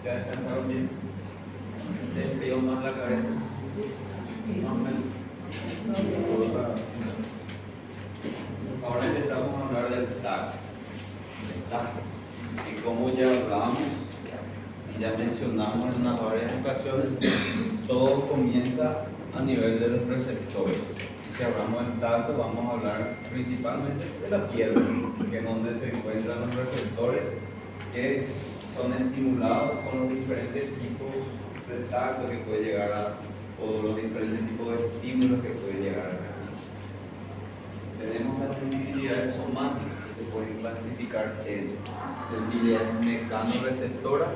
¿Ya descansaron bien? ¿Se enfrió más la cabeza? Más o menos. Ahora empezamos a hablar del TAC. Y como ya hablamos y ya mencionamos en unas varias ocasiones, todo comienza a nivel de los receptores. Y si hablamos del tacto, vamos a hablar principalmente de la piel, que es donde se encuentran los receptores que son estimulados con los diferentes tipos de tacto que puede llegar a, o los diferentes tipos de estímulos que puede llegar a recibir. Tenemos las sensibilidades somáticas que se pueden clasificar en sensibilidades mecanoreceptoras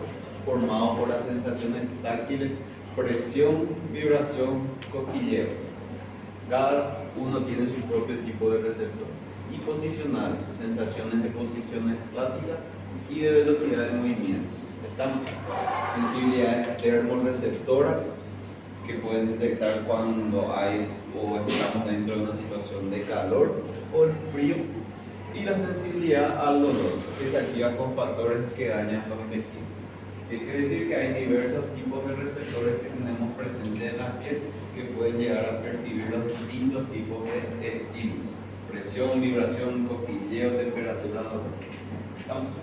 formadas por las sensaciones táctiles, presión, vibración, cosquilleo. Cada uno tiene su propio tipo de receptor. Y posicionales, sensaciones de posiciones estáticas y de velocidad de movimiento. Estamos sensibilidades termorreceptoras que pueden detectar cuando hay o estamos dentro de una situación de calor o el frío, y la sensibilidad al dolor, que se activa con factores que dañan los tejidos. ¿Qué quiere decir? Que hay diversos tipos de receptores que tenemos presentes en la piel que pueden llegar a percibir los distintos tipos de estímulos: presión, vibración, cosquilleo, temperatura, dolor. ¿Estamos?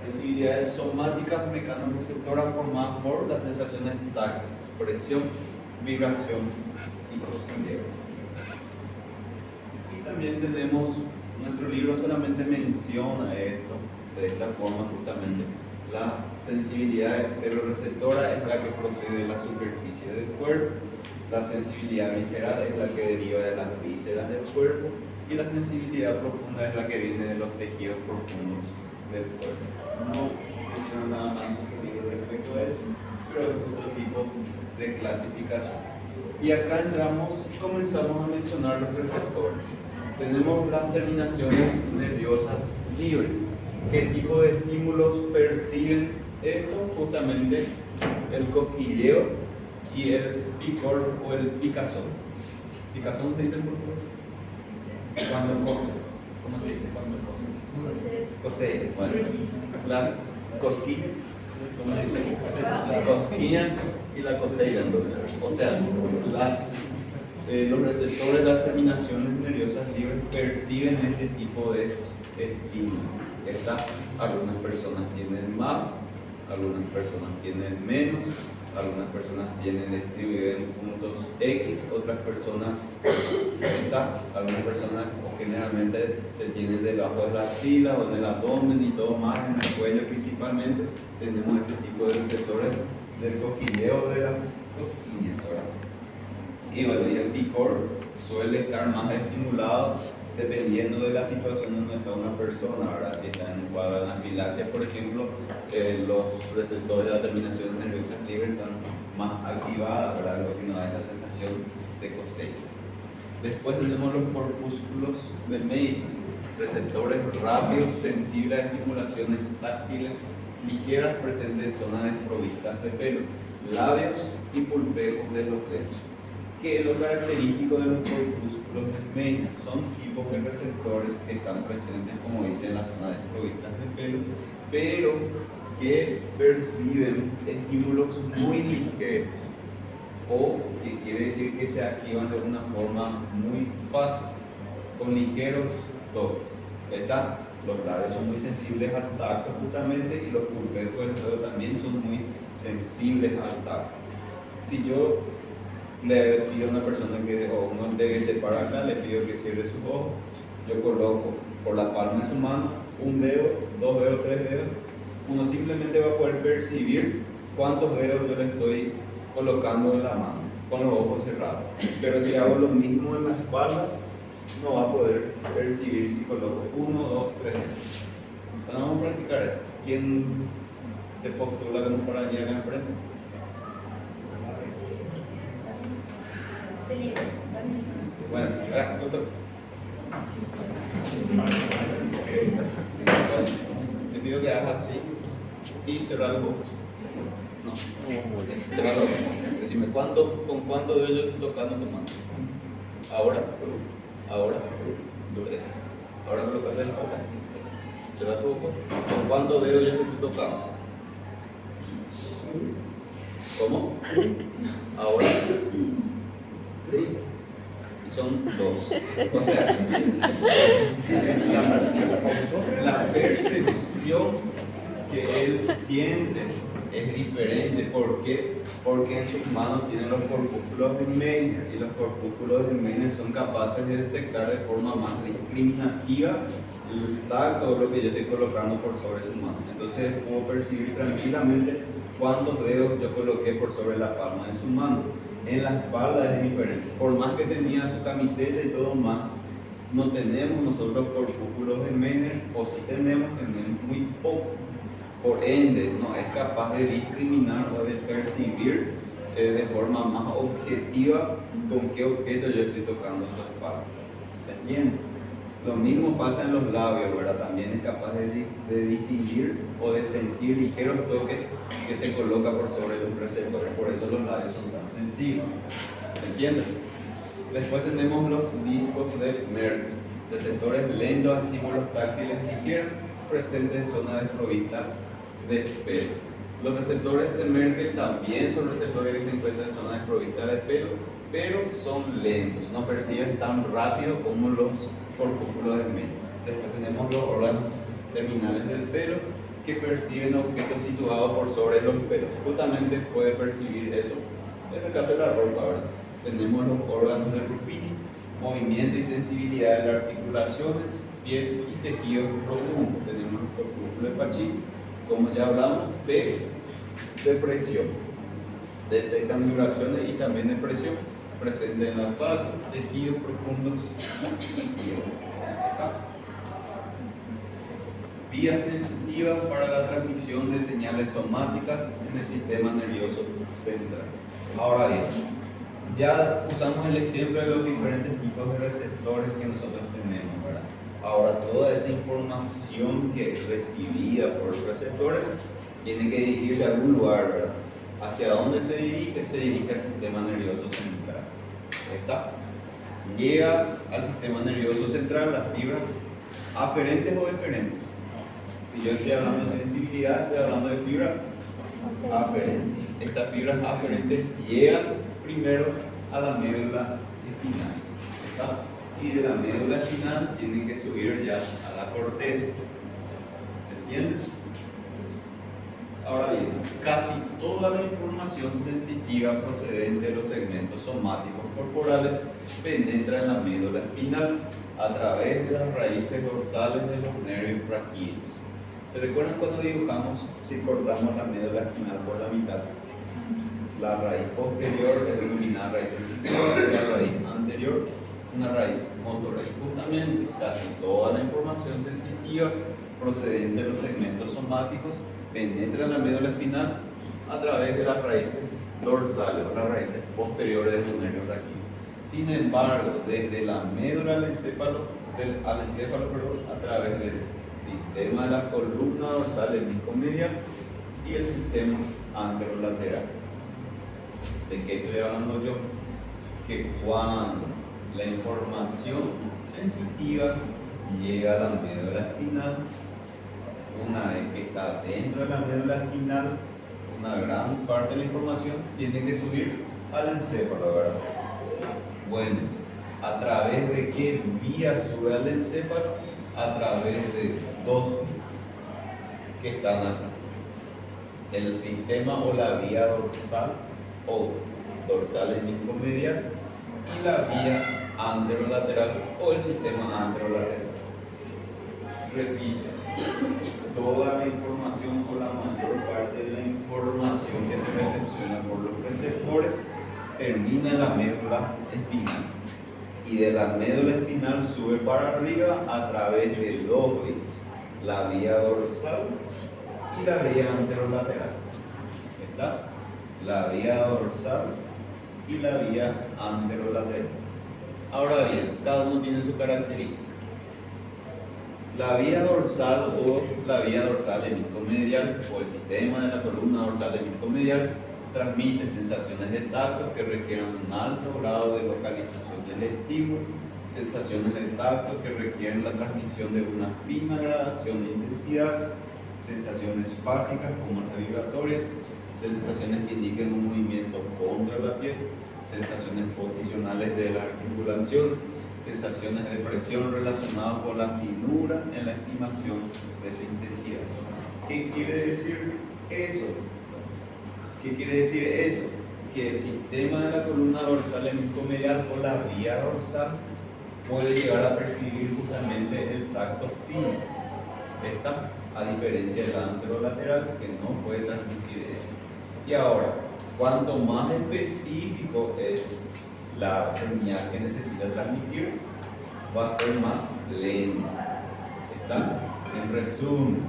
Sensibilidades somáticas mecanoreceptoras formadas por las sensaciones táctiles, presión, vibración y cosquilleo. Y también tenemos, nuestro libro solamente menciona esto de esta forma justamente. La sensibilidad exterorreceptora es la que procede de la superficie del cuerpo, la sensibilidad visceral es la que deriva de las vísceras del cuerpo, y la sensibilidad profunda es la que viene de los tejidos profundos del cuerpo. No menciona nada más respecto a eso, pero es otro tipo de clasificación. Y acá entramos y comenzamos a mencionar los receptores. Tenemos las terminaciones nerviosas libres. ¿Qué tipo de estímulos perciben esto? Justamente el cosquilleo y el picor o el picazón. ¿Picazón se dice en portugués? Cuando cose. ¿Cómo se dice cuando cose? Cose. Bueno, la cosquilla. ¿Cómo se dice? Las cosquillas y la cosella. O sea, los receptores de las terminaciones nerviosas libres perciben este tipo de estímulos. Algunas personas tienen más, algunas personas tienen menos, algunas personas tienen distribuido en puntos X, otras personas algunas personas generalmente se tienen debajo de la axila o en el abdomen y todo más, en el cuello principalmente. Tenemos este tipo de receptores del cosquilleo de las cosquillas, ¿verdad? Y bueno, y el picor suele estar más estimulado dependiendo de la situación donde está una persona, ¿verdad? Si está en un cuadro de anafilaxia, por ejemplo, los receptores de la terminación nerviosa libre están más activados, ¿verdad? Lo que nos da esa sensación de cosella. Después tenemos los corpúsculos de Mason, receptores rápidos, sensibles a estimulaciones táctiles ligeras presentes en zonas desprovistas de pelo, labios y pulpejos de los dedos. Que lo característico de los corpúsculos de Meyner son tipos de receptores que están presentes, como dice, en las zonas desprovistas de pelo, pero que perciben estímulos muy ligeros, o que quiere decir que se activan de una forma muy fácil, con ligeros toques. Los labios son muy sensibles al tacto justamente, y los pulpejos del dedo también son muy sensibles al tacto. Si yo le pido a una persona que uno debe separar acá, le pido que cierre sus ojos, yo coloco por la palma de su mano un dedo, dos dedos, tres dedos. Uno simplemente va a poder percibir cuántos dedos yo le estoy colocando en la mano con los ojos cerrados. Pero si hago lo mismo en la espalda, no va a poder percibir si coloco uno, dos, tres dedos. Entonces vamos a practicar eso. ¿Quién se postula como para venir acá enfrente? Bueno, te pido que hagas así y cerrar los ojos. No, cerrar los ojos. Decime, ¿con cuánto dedos yo estoy tocando tu mano? Ahora, tres. Ahora colocaste la boca. Cerrar tu boca. ¿Con cuántos dedos yo te estoy tocando? ¿Cómo? Ahora 3 y son 2. O sea, la percepción que él siente es diferente. ¿Por qué? Porque en sus manos tiene los corpúsculos de Meiner, y los corpúsculos de Meiner son capaces de detectar de forma más discriminativa el tacto o lo que yo estoy colocando por sobre su mano. Entonces puedo percibir tranquilamente cuántos dedos yo coloqué por sobre la palma de su mano. En la espalda es diferente. Por más que tenía su camiseta y todo más, no tenemos nosotros corpúsculos de Meiner, o si tenemos muy poco. Por ende, no es capaz de discriminar o de percibir de forma más objetiva con qué objeto yo estoy tocando su espalda. ¿Se entiende? Lo mismo pasa en los labios, ¿verdad? También es capaz de distinguir o de sentir ligeros toques que se coloca por sobre los receptores. Por eso los labios son tan sensibles. ¿Se entiende? Después tenemos los discos de Merck, receptores lentos a estímulos táctiles ligeros presentes en zona desprovista de pelo. Los receptores de Merkel también son receptores que se encuentran en zona desprovista de pelo, pero son lentos, no perciben tan rápido como los corpúsculos de Meiner. Después tenemos los órganos terminales del pelo que perciben objetos situados por sobre los pelos. Justamente puede percibir eso en el caso de la ropa, ¿verdad? Tenemos los órganos de Ruffini, movimiento y sensibilidad de las articulaciones, piel y tejidos profundos. Tenemos los corpúsculos de Pachi, como ya hablamos, de presión, detectan vibraciones y también de presión presente en las fases, tejidos profundos y piel. Vías sensitivas para la transmisión de señales somáticas en el sistema nervioso central. Ahora bien, ya usamos el ejemplo de los diferentes tipos de receptores que nosotros tenemos, ¿verdad? Ahora, toda esa información que es recibida por los receptores tiene que dirigirse a algún lugar, ¿verdad? ¿Hacia dónde se dirige? Se dirige al sistema nervioso central. ¿Está? Llega al sistema nervioso central las fibras aferentes o deferentes. Si yo estoy hablando de sensibilidad, estoy hablando de fibras aferentes. Estas fibras aferentes llegan primero a la médula espinal. ¿Está? Y de la médula espinal tienen que subir ya a la corteza. ¿Se entiende? Ahora bien, casi toda la información sensitiva procedente de los segmentos somáticos corporales penetra en la médula espinal a través de las raíces dorsales de los nervios braquídeos. ¿Se recuerdan cuando dibujamos, si cortamos la médula espinal por la mitad? La raíz posterior es denominada raíz sensitiva, la raíz anterior una raíz motora. Y justamente casi toda la información sensitiva procedente de los segmentos somáticos penetra en la médula espinal a través de las raíces dorsales o las raíces posteriores de los nervios braquídeos. Sin embargo, desde la médula al encéfalo, a través del sistema de la columna dorsal hemiscomedial y el sistema anterolateral. ¿De qué estoy hablando yo? Que cuando la información sensitiva llega a la médula espinal, una vez que está dentro de la médula espinal, una gran parte de la información tiene que subir al encéfalo, ¿verdad? Bueno, ¿a través de qué vía sube al encéfalo? A través de dos vías que están acá: el sistema o la vía dorsal o dorsal hemiscomedial y la vía anterolateral o el sistema anterolateral. Repito, toda la información o la mayor parte de la información que se recepciona por los receptores termina en la médula espinal, y de la médula espinal sube para arriba a través de dos vías: la vía dorsal y la vía anterolateral. ¿Está? La vía dorsal y la vía anterolateral. Ahora bien, cada uno tiene su característica. La vía dorsal o la vía dorsal hemiscomedial o el sistema de la columna dorsal hemiscomedial transmite sensaciones de tacto que requieren un alto grado de localización del estímulo, sensaciones de tacto que requieren la transmisión de una fina gradación de intensidad, sensaciones básicas como las vibratorias sensaciones que indiquen un movimiento contra la piel, sensaciones posicionales de las articulaciones, sensaciones de presión relacionadas con la finura en la estimación de su intensidad. ¿Qué quiere decir eso? ¿Qué quiere decir eso? Que el sistema de la columna dorsal hemiscomedial o la vía dorsal puede llegar a percibir justamente el tacto fino. Esta, a diferencia del anterolateral, que no puede transmitir eso. Y ahora, cuanto más específico es la señal que necesita transmitir, va a ser más lento. ¿Está? En resumen,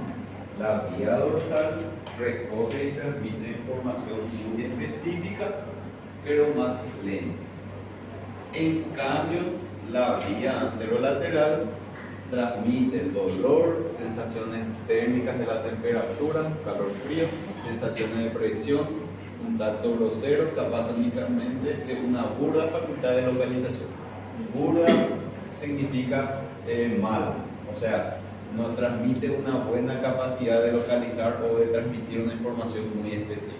la vía dorsal recoge y transmite información muy específica, pero más lenta. En cambio, la vía anterolateral transmite dolor, sensaciones térmicas de la temperatura, calor-frío, sensaciones de presión, un tacto grosero, capaz únicamente de una burda facultad de localización. Burda significa mal, o sea, no transmite una buena capacidad de localizar o de transmitir una información muy específica.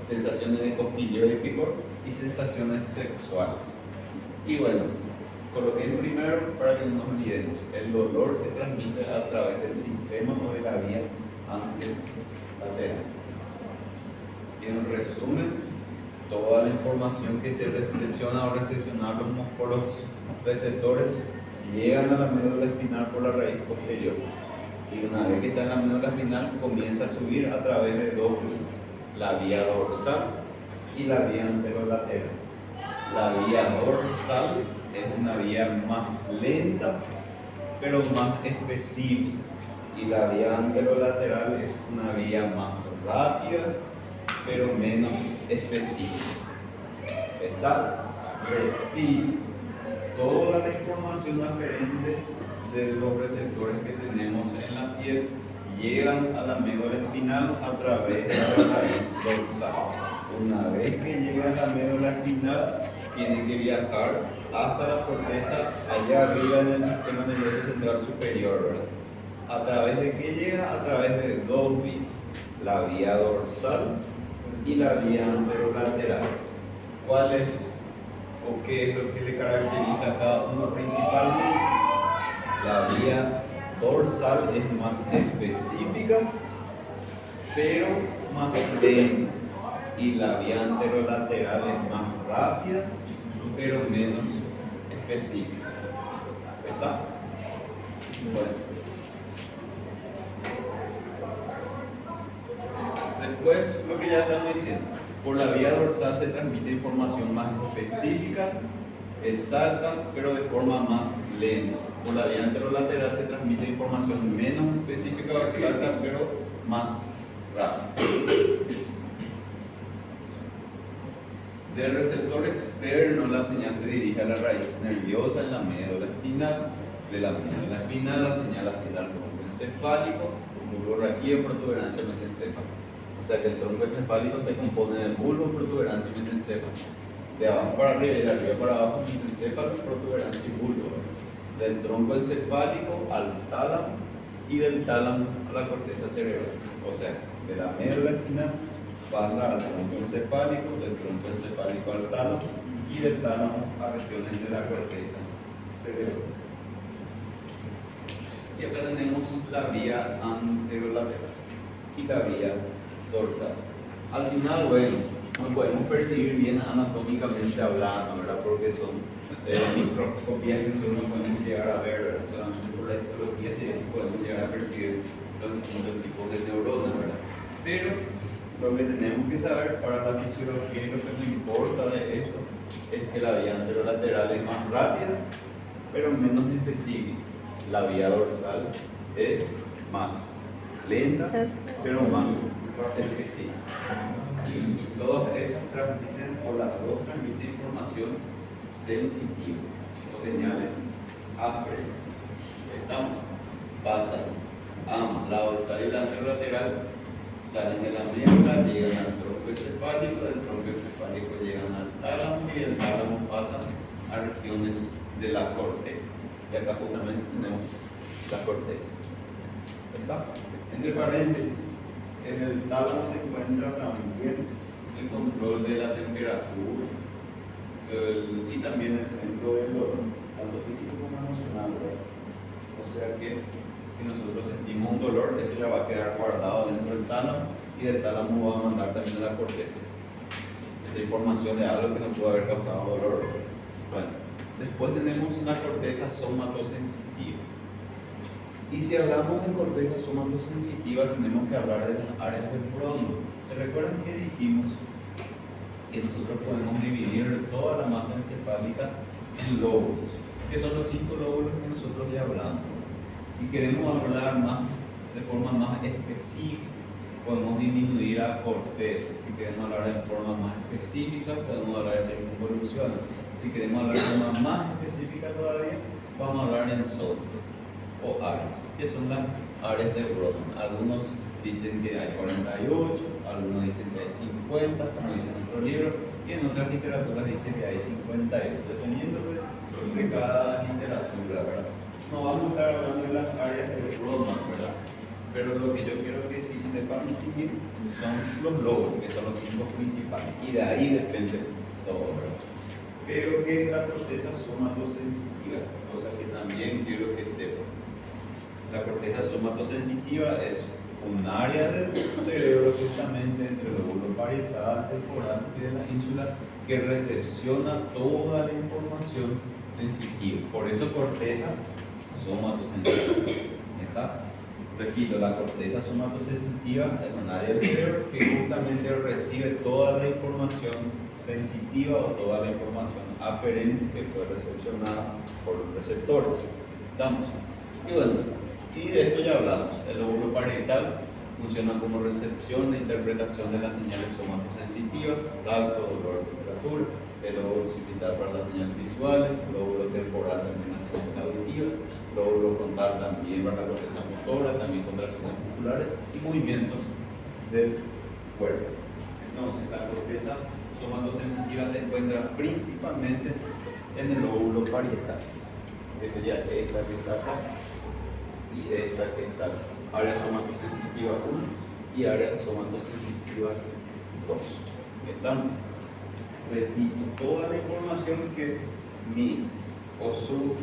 Sensaciones de cosquilleo y picor y sensaciones sexuales. Y bueno, coloqué el primero para que no nos olvidemos. El dolor se transmite a través del sistema o de la vía anterolateral. Y en resumen, toda la información que se recepciona o recepcionamos por los receptores llegan a la médula espinal por la raíz posterior. Y una vez que está en la médula espinal, comienza a subir a través de dos vías: la vía dorsal y la vía anterolateral. La vía dorsal es una vía más lenta, pero más específica. Y la vía anterolateral es una vía más rápida, pero menos específica. ¿Está? Repito, toda la información aferente de los receptores que tenemos en la piel llegan a la médula espinal a través de la raíz dorsal. Una vez que llega a la médula espinal, tiene que viajar hasta la corteza allá arriba en el sistema nervioso central superior, ¿verdad? ¿A través de qué llega? A través de dos vías: la vía dorsal y la vía anterolateral. ¿Cuál es o qué es lo que le caracteriza a cada uno principalmente? La vía dorsal es más específica, pero más lenta, y la vía anterolateral es más rápida, pero menos específica. ¿Está? Bueno. Después, lo que ya estamos diciendo, por la vía dorsal se transmite información más específica, exacta, pero de forma más lenta. Por la vía anterolateral se transmite información menos específica o exacta, pero más rápida. Del receptor externo, la señal se dirige a la raíz nerviosa en la médula espinal. De la médula espinal, la señal asciende al tronco encefálico, bulbo raquídeo, protuberancia mesencéfala. O sea que el tronco encefálico se compone de bulbo, protuberancia y mesencéfalo. De abajo para arriba y de arriba para abajo, mesencéfalo, protuberancia y bulbo. Del tronco encefálico al tálamo y del tálamo a la corteza cerebral. O sea, de la médula espinal pasa al tronco encefálico, del tronco encefálico al tálamo y del tálamo a regiones de la corteza cerebral. Y acá tenemos la vía anterolateral y la vía dorsal. Al final, bueno, no podemos percibir bien anatómicamente hablando, ¿verdad? Porque son microscopías que nosotros no podemos llegar a ver, ¿verdad? Solamente por la histología sí podemos llegar a percibir los distintos tipos de neuronas, ¿verdad? Pero lo que tenemos que saber para la fisiología y lo que nos importa de esto es que la vía anterolateral es más rápida, pero menos específica. La vía dorsal es más lenta, pero más específica. Y todas esas transmiten, o las dos transmiten información sensitiva o señales aferentes. Estamos, pasan ambas, la dorsal y la anterolateral, salen de la médula, llegan al tronco encefálico, del tronco encefálico llegan al tálamo y del tálamo pasan a regiones de la corteza. Y acá justamente tenemos la corteza. ¿Está? Entre paréntesis, En el tálamo se encuentra también el control de la temperatura y también el centro del dolor, tanto físico como emocional, ¿verdad? O sea que si nosotros sentimos un dolor, eso ya va a quedar guardado dentro del tálamo y del tálamo va a mandar también a la corteza esa información de algo que nos pudo haber causado dolor. Bueno, después tenemos una corteza somatosensitiva. Y si hablamos de corteza somatosensitiva, tenemos que hablar de las áreas del pronoto. ¿Se recuerdan que dijimos que nosotros podemos dividir toda la masa encefálica en lóbulos? Que son los 5 lóbulos que nosotros ya hablamos. Si queremos hablar más, de forma más específica, podemos disminuir a corteza. Si queremos hablar de forma más específica, podemos hablar de circunvoluciones. Si queremos hablar de forma más específica todavía, vamos a hablar de zonas o áreas, que son las áreas de Brodmann. Algunos dicen que hay 48, algunos dicen que hay 50, como dice nuestro libro, y en otras literaturas dicen que hay 52, dependiendo de cada literatura, ¿verdad? No vamos a estar hablando de las áreas de Brodmann, ¿verdad? Pero lo que yo quiero que sí sepan distinguir son los lóbulos, que son los 5 principales, y de ahí depende todo, ¿verdad? Pero que la corteza somatosensitiva, cosa que también quiero que sepan. La corteza somatosensitiva es un área del cerebro justamente entre el lóbulo parietal, temporal y de la ínsula que recepciona toda la información sensitiva. Por eso corteza somatosensitiva. ¿Está? Repito, la corteza somatosensitiva es un área del cerebro que justamente recibe toda la información sensitiva o toda la información aferente que fue recepcionada por los receptores. ¿Estamos? Y bueno, y de esto ya hablamos. El lóbulo parietal funciona como recepción e interpretación de las señales somatosensitivas, tacto, dolor, temperatura. El lóbulo occipital para las señales visuales, el lóbulo temporal también las señales auditivas, el lóbulo frontal también para la corteza motora, también contracciones musculares y movimientos del cuerpo. Entonces, la corteza somatosensitiva se encuentra principalmente en el lóbulo parietal, que sería esta que está acá y esta que está acá. Área somatosensitiva 1 y área somatosensitiva 2. Estamos. Repito, toda la información que mi o su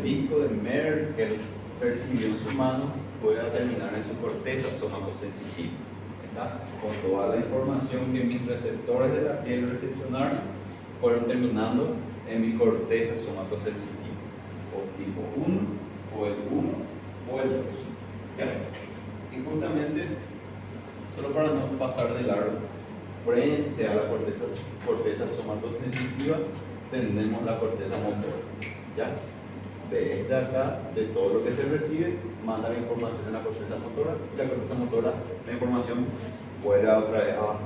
disco de Merkel percibió en su mano pueda terminar en su corteza somatosensitiva. ¿Está? Con toda la información que mis receptores de la piel recepcionaron fueron terminando en mi corteza somatosensitiva, o tipo 1, o el 1, o el 2. Y justamente, solo para no pasar de largo, frente a la corteza somatosensitiva tenemos la corteza motora. ¿Ya? De esta acá, de todo lo que se recibe, manda la información en la corteza motora, y la corteza motora, la información vuelve otra vez abajo.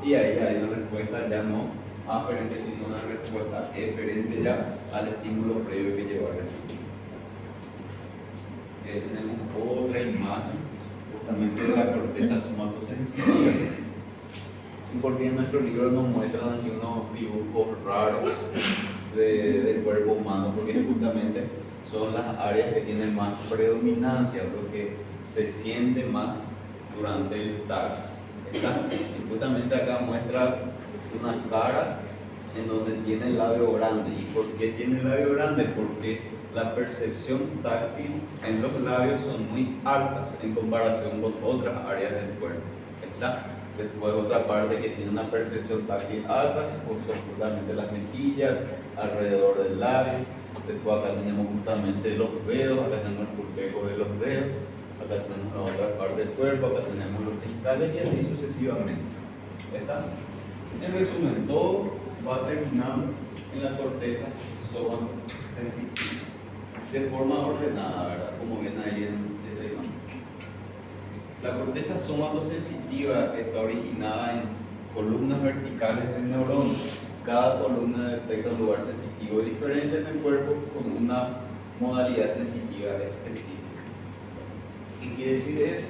Y ahí hay una respuesta ya no aferente, sino una respuesta eferente ya al estímulo previo que llevó a recibir. Tenemos otra imagen justamente de la corteza somatosensitiva. Porque en nuestro libro nos muestran así unos dibujos raros del cuerpo humano, porque justamente son las áreas que tienen más predominancia, lo que se siente más durante el tacto. Y justamente acá muestra una cara en donde tiene el labio grande. ¿Y por qué tiene el labio grande? Porque la percepción táctil en los labios son muy altas en comparación con otras áreas del cuerpo. ¿Está? Después otra parte que tiene una percepción táctil alta son justamente las mejillas, alrededor del labio. Después acá tenemos justamente los dedos, acá tenemos el pulpejo de los dedos, acá tenemos la otra parte del cuerpo, acá tenemos los genitales y así sucesivamente. ¿Está? En resumen, todo va terminando en la corteza somatosensitiva de forma ordenada, ¿verdad? Como ven ahí en esa imagen. La corteza somatosensitiva está originada en columnas verticales de neuronas. Cada columna detecta un lugar sensitivo diferente en el cuerpo con una modalidad sensitiva específica. ¿Qué quiere decir eso?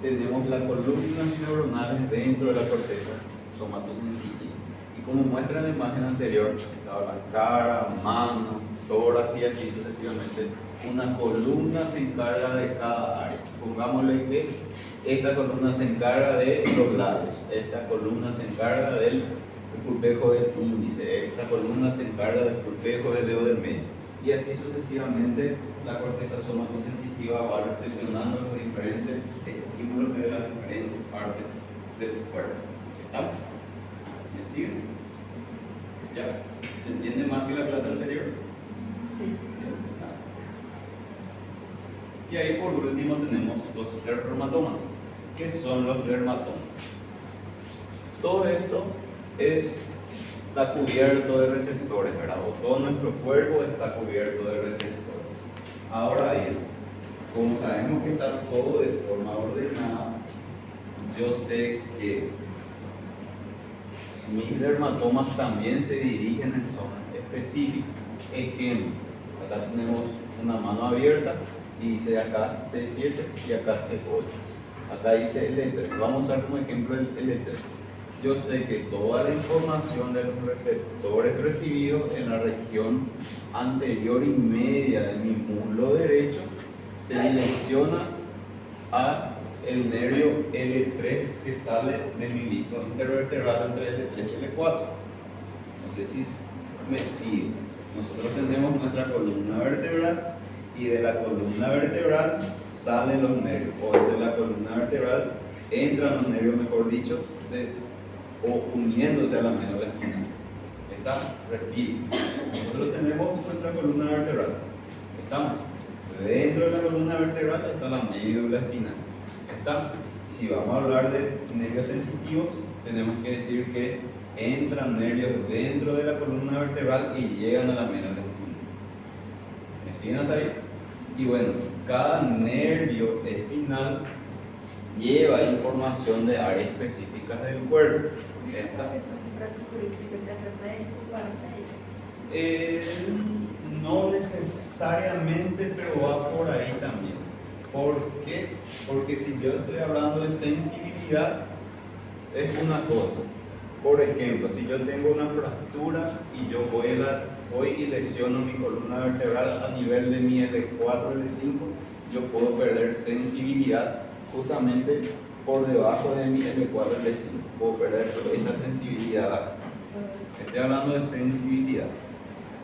Tenemos las columnas neuronales dentro de la corteza somatosensitiva. Y como muestra en la imagen anterior, estaba la cara, mano, tórax y así sucesivamente una columna se encarga de cada área. Pongámosle que esta columna se encarga de los labios, esta columna se encarga del pulpejo del índice, esta columna se encarga del pulpejo del dedo del medio. Y así sucesivamente la corteza somatosensitiva va recepcionando los diferentes estímulos de las diferentes partes del cuerpo. ¿Estamos? ¿Me siguen? ¿Ya? ¿Se entiende más que la clase anterior? Sí. Y ahí por último tenemos los dermatomas. ¿Qué son los dermatomas? Todo esto está cubierto de receptores, ¿verdad? O todo nuestro cuerpo está cubierto de receptores. Ahora bien, como sabemos que está todo de forma ordenada, yo sé que mis dermatomas también se dirigen en zonas específicas. Ejemplo, acá tenemos una mano abierta y dice acá C7 y acá C8. Acá dice L3. Vamos a usar como ejemplo el L3. Yo sé que toda la información de los receptores recibidos en la región anterior y media de mi muslo derecho se direcciona a el nervio L3 que sale de mi disco intervertebral entre L3 y L4. No sé si me sigue. Nosotros tenemos nuestra columna vertebral y de la columna vertebral salen los nervios, o de la columna vertebral entran los nervios, mejor dicho, o uniéndose a la médula espinal. ¿Está? Repito. Nosotros tenemos nuestra columna vertebral. ¿Estamos? Dentro de la columna vertebral está la médula espinal. ¿Está? Si vamos a hablar de nervios sensitivos, tenemos que decir que entran nervios dentro de la columna vertebral y llegan a la médula espinal. ¿Me siguen hasta ahí? Y bueno, cada nervio espinal lleva información de áreas específicas del cuerpo. No necesariamente, pero va por ahí también. ¿Por qué? Porque si yo estoy hablando de sensibilidad, es una cosa. Por ejemplo, si yo tengo una fractura y yo voy y lesiono mi columna vertebral a nivel de mi L4, L5, yo puedo perder sensibilidad justamente por debajo de mi L4, L5. Puedo perder esta sensibilidad. Estoy hablando de sensibilidad.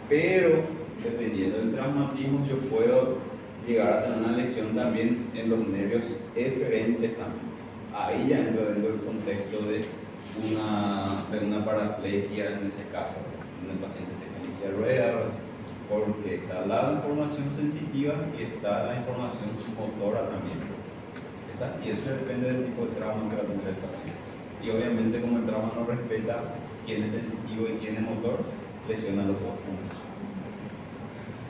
Pero, dependiendo del traumatismo, yo puedo llegar a tener una lesión también en los nervios eferentes también. Ahí ya entro dentro del contexto de una paraplegia en ese caso, donde el paciente se cae en silla de ruedas o así. Porque está la información sensitiva y está la información motora también. ¿Está? Y eso depende del tipo de trauma que va a tener el paciente. Y obviamente, como el trauma no respeta quién es sensitivo y quién es motor, lesiona los dos puntos.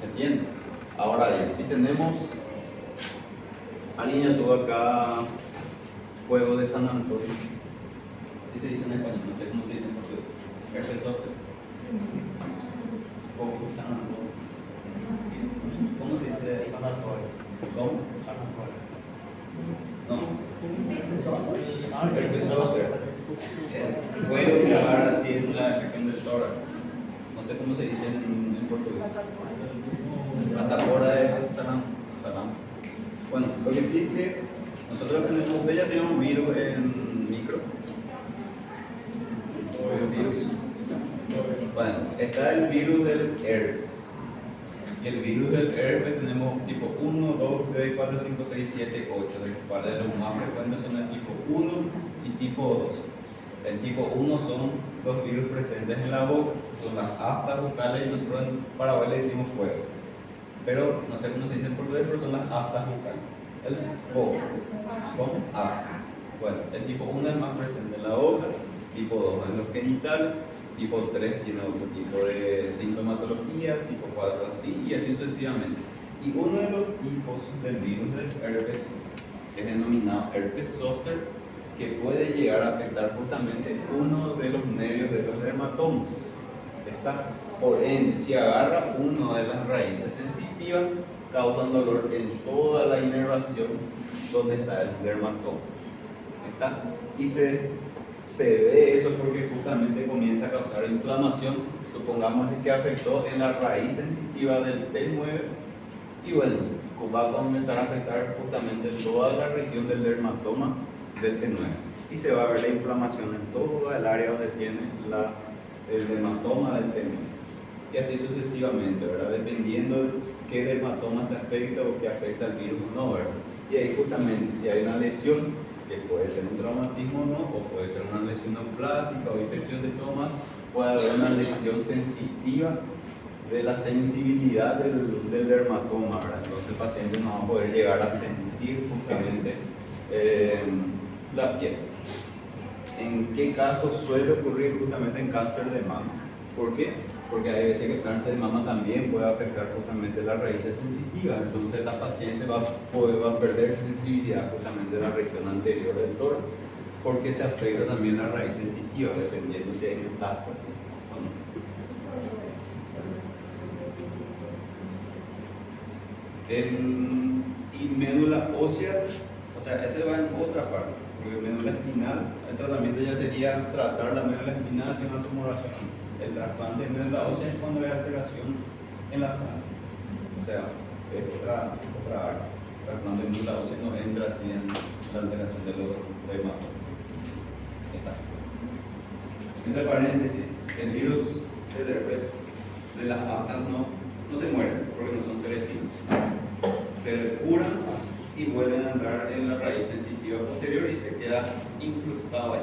¿Se entiende? Ahora bien, si tenemos, alguien ya tuvo acá fuego de San Antonio, así se dice en español, no sé cómo se dice en portugués, herpes zóster, fuego de San Antonio, ¿cómo se dice? San Antonio. ¿Cómo? San Antonio. No, herpes zóster, fuego que agarra así en la región del tórax, no sé cómo se dice en portugués. Catapora de salam. Bueno, lo que sí es que nosotros tenemos, ustedes ya tienen un virus en micro. El virus. Bueno, está el virus del herpes. Y el virus del herpes tenemos tipo 1, 2, 3, 4, 5, 6, 7, 8. De los cuales los más frecuentes son el tipo 1 y tipo 2. El tipo 1 son los virus presentes en la boca, son las aftas bucales y nosotros en Paraguay le decimos fuego. Pero no sé cómo se dice en portugués, pero son las aftas bucales. El fuego. ¿Cómo? Afta. Bueno, el tipo 1 es más presente en la boca, tipo 2 en los genitales, tipo 3 tiene otro tipo de sintomatología, tipo 4 así, y así sucesivamente. Y uno de los tipos del virus del herpes es denominado herpes zóster, que puede llegar a afectar justamente uno de los nervios de los dermatomas. Está, por ende, si agarra una de las raíces sensitivas, causan dolor en toda la inervación donde está el dermatoma. ¿Está? Y se ve eso porque justamente comienza a causar inflamación. Supongamos que afectó en la raíz sensitiva del T9, Y bueno, va a comenzar a afectar justamente toda la región del dermatoma del T9 y se va a ver la inflamación en toda el área donde tiene el dermatoma del T9 y así sucesivamente, ¿verdad? Dependiendo de qué dermatoma se afecta o qué afecta al virus o no, ¿verdad? Y ahí justamente si hay una lesión que puede ser un traumatismo o no, o puede ser una lesión neoplásica o infección de estomas, puede haber una lesión sensitiva de la sensibilidad del dermatoma, ¿verdad? Entonces el paciente no va a poder llegar a sentir justamente la piel. ¿En qué casos suele ocurrir justamente en cáncer de mama? ¿Por qué? Porque hay veces que el cáncer de mama también puede afectar justamente las raíces sensitivas, entonces la paciente va a perder sensibilidad justamente de la región anterior del tórax, porque se afecta también la raíz sensitiva, dependiendo si hay metástasis o no. Y médula ósea, o sea, ese va en otra parte, porque médula espinal, el tratamiento ya sería tratar la médula espinal sin una tumoración. El trasplante de médula ósea es cuando hay alteración en la sangre, o sea, es otra área. El trasplante de médula ósea no entra así en la alteración de los dermatomas. Entre paréntesis, el virus del herpes de las aftas no se mueren porque no son selectivos. Se curan y vuelven a entrar en la raíz sensitiva posterior y se queda incrustado ahí.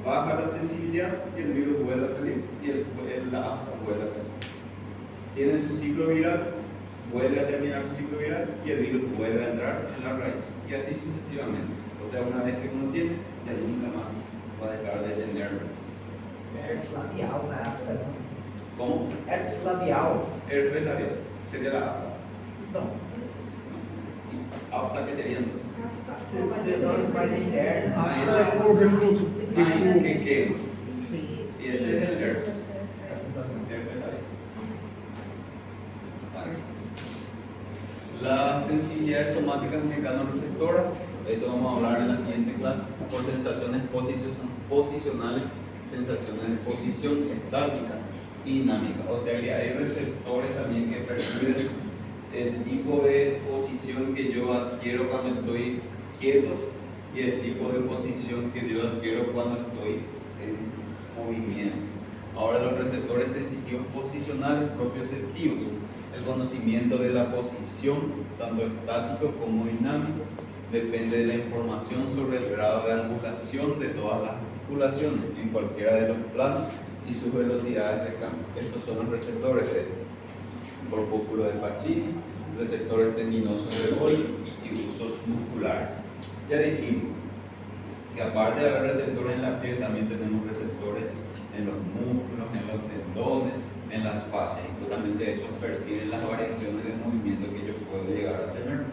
Baja la sensibilidad y el virus vuelve a salir y la afta vuelve a salir. Tiene su ciclo viral, vuelve a terminar su ciclo viral y el virus vuelve a entrar en la raíz. Y así sucesivamente. O sea, una vez que uno tiene, ya nunca más va a dejar de tener. Herpes labial na afta, ¿no? ¿Cómo? Herpes labial. Herpes labial. Sería la afta. Não. ¿Afta qué sería entonces? As lesões mais internas. Que quema. Y ese es el herpes. Herpes labial. Las sensibilidades somáticas mecanoreceptoras, de esto vamos a hablar en la siguiente clase, por sensaciones posicionales, sensaciones de posición estática y dinámica. O sea que hay receptores también que perciben el tipo de posición que yo adquiero cuando estoy quieto y el tipo de posición que yo adquiero cuando estoy en movimiento. Ahora los receptores sensitivos posicionales propioceptivos, el conocimiento de la posición, tanto estático como dinámico, depende de la información sobre el grado de angulación de todas las articulaciones en cualquiera de los planos y sus velocidades de cambio. Estos son los receptores de corpúsculo de Pacini, receptores tendinosos de Golgi y usos musculares. Ya dijimos que aparte de haber receptores en la piel, también tenemos receptores en los músculos, en los tendones, en las fascias, y justamente esos perciben las variaciones de movimiento que yo puedo llegar a tener.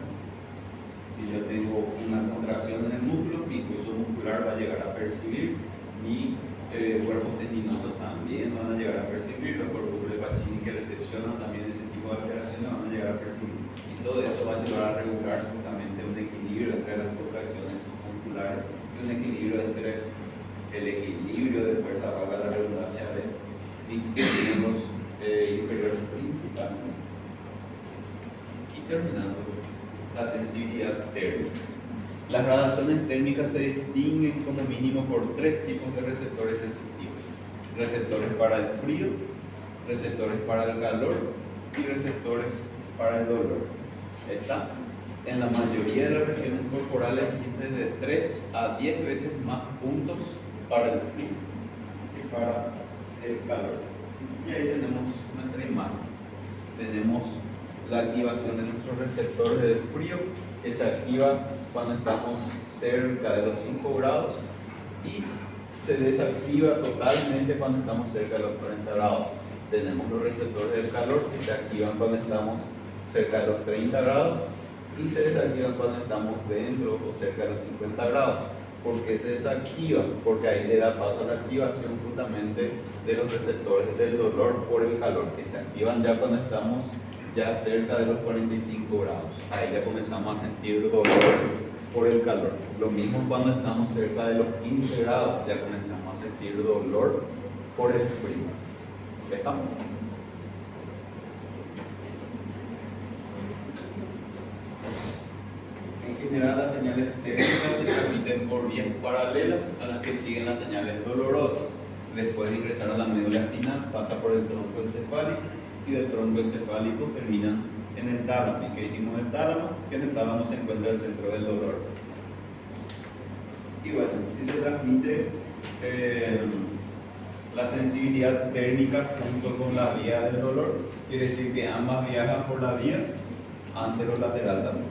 Si yo tengo una contracción en el músculo, mi impulso muscular va a llegar a percibir, mi cuerpos tendinosos también van a llegar a percibir, los corpúsculos de Pacini que recepcionan también ese tipo de alteraciones van a llegar a percibir. Y todo eso va a ayudar a regular justamente un equilibrio entre las contracciones musculares y un equilibrio entre el equilibrio de fuerza, valga la redundancia, de mis miembros inferiores principalmente. Y terminando, la sensibilidad térmica. Las radiaciones térmicas se distinguen como mínimo por tres tipos de receptores sensitivos: receptores para el frío, receptores para el calor y receptores para el dolor. Está en la mayoría de las regiones corporales existen de 3 a 10 veces más puntos para el frío que para el calor. Y ahí tenemos nuestra imagen. Tenemos la activación de nuestros receptores del frío, que se activa cuando estamos cerca de los 5 grados y se desactiva totalmente cuando estamos cerca de los 40 grados. Tenemos los receptores del calor que se activan cuando estamos cerca de los 30 grados y se desactivan cuando estamos dentro o cerca de los 50 grados. ¿Por qué se desactivan? Porque ahí le da paso a la activación justamente de los receptores del dolor por el calor, que se activan ya cuando estamos ya cerca de los 45 grados. Ahí ya comenzamos a sentir dolor por el calor. Lo mismo cuando estamos cerca de los 15 grados, ya comenzamos a sentir dolor por el frío. ¿Estamos? general, las señales térmicas se transmiten por vías paralelas a las que siguen las señales dolorosas. Después de ingresar a la médula espinal, pasa por el tronco encefálico y del tronco encefálico termina en el tálamo. ¿Y qué dijimos del tálamo? Que en el tálamo se encuentra el centro del dolor. Y bueno, si se transmite la sensibilidad térmica junto con la vía del dolor, quiere decir que ambas viajan por la vía anterolateral también.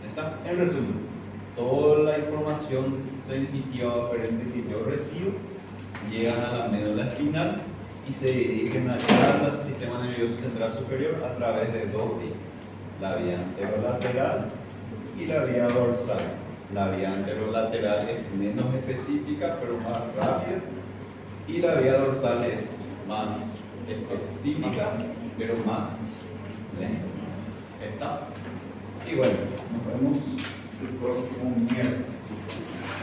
¿Está? En resumen, toda la información sensitiva aferente que yo recibo llegan a la médula espinal y se dirigen al sistema nervioso central superior a través de dos vías: la vía anterolateral y la vía dorsal. La vía anterolateral es menos específica pero más rápida, y la vía dorsal es más específica pero más lenta. ¿Está? Y bueno, nos vemos el próximo miércoles.